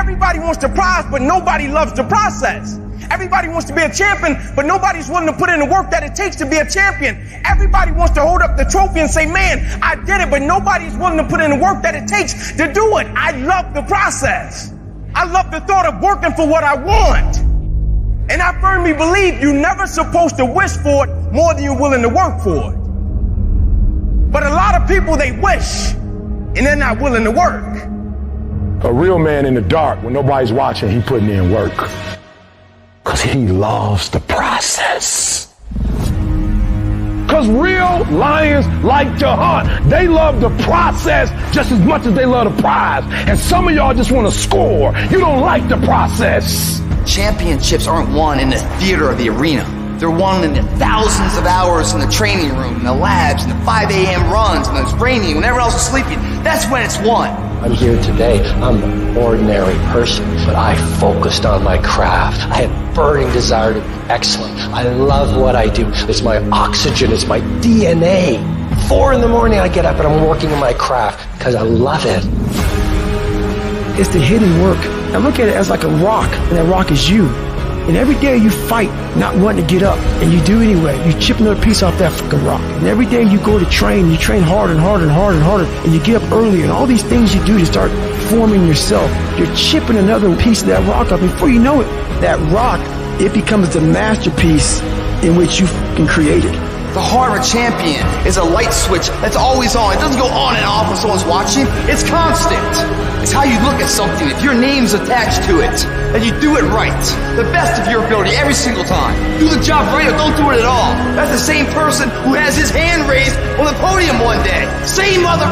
Everybody wants the prize, but nobody loves the process. Everybody wants to be a champion, but nobody's willing to put in the work that it takes to be a champion. Everybody wants to hold up the trophy and say, man, I did it, but nobody's willing to put in the work that it takes to do it. I love the process. I love the thought of working for what I want. And I firmly believe you're never supposed to wish for it more than you're willing to work for it. But a lot of people, they wish, and they're not willing to work. A real man in the dark, when nobody's watching, he putting in work. Because he loves the process. Because real lions like to hunt. They love the process just as much as they love the prize. And some of y'all just want to score. You don't like the process. Championships aren't won in the theater or the arena. They're won in the thousands of hours in the training room, in the labs, in the 5 a.m. runs, when it's raining, when everyone else is sleeping. That's when it's won. I'm here today. I'm an ordinary person, but I focused on my craft. I had burning desire to be excellent. I love what I do. It's my oxygen. It's my DNA. 4 in the morning I get up and I'm working on my craft because I love it. It's the hidden work. I look at it as like a rock, and that rock is you. And every day you fight not wanting to get up, and you do anyway. You chip another piece off that fucking rock. And every day you go to train, you train harder and harder and harder and harder, and you get up early, and all these things you do to start forming yourself. You're chipping another piece of that rock up. Before you know it, that rock, it becomes the masterpiece in which you fucking created. The heart of a champion is a light switch that's always on. It doesn't go on and off when someone's watching. It's constant. It's how you look at something. If your name's attached to it, and you do it right, the best of your ability every single time. Do the job right or don't do it at all. That's the same person who has his hand raised on the podium one day. Same mother.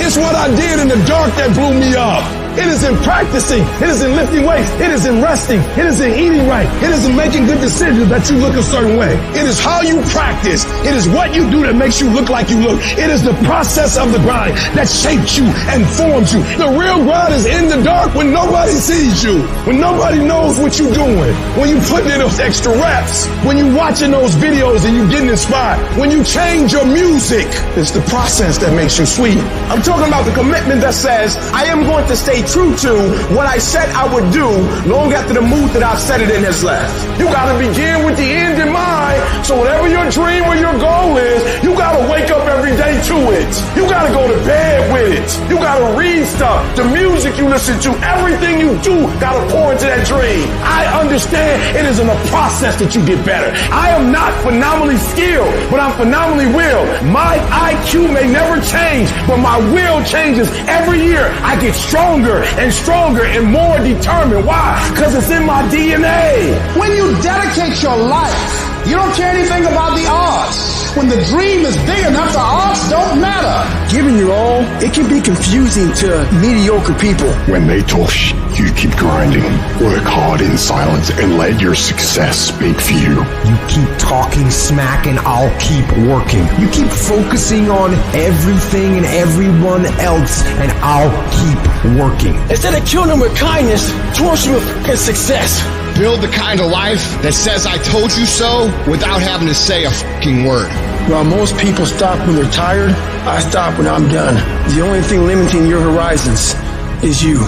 It's what I did in the dark that blew me up. It is in practicing. It is in lifting weights. It is in resting. It is in eating right. It is in making good decisions that you look a certain way. It is how you practice. It is what you do that makes you look like you look. It is the process of the grind that shapes you and forms you. The real grind is in the dark when nobody sees you, when nobody knows what you're doing, when you putting in those extra reps, when you watching those videos and you getting inspired, when you change your music. It's the process that makes you sweet. I'm talking about the commitment that says, I am going to stay true to what I said I would do long after the mood that I've set it in has left. You gotta begin with the end in mind. So whatever your dream or your goal is, you gotta wake up every day to it. You gotta go to bed with it. You gotta read stuff. The music you listen to, everything you do gotta pour into that dream. I understand it is in a process that you get better. I am not phenomenally skilled, but I'm phenomenally willed. My IQ may never change, but my will changes every year. I get stronger and stronger and more determined. Why? Because it's in my DNA. When you dedicate your life, you don't care anything about the odds. When the dream is big enough, the odds don't matter. Giving your all, it can be confusing to mediocre people. When they talk shit, you keep grinding. Work hard in silence and let your success speak for you. You keep talking smack and I'll keep working. You keep focusing on everything and everyone else and I'll keep working. Instead of killing them with kindness, torch them with success. Build the kind of life that says I told you so without having to say a fucking word. While most people stop when they're tired, I stop when I'm done. The only thing limiting your horizons is you.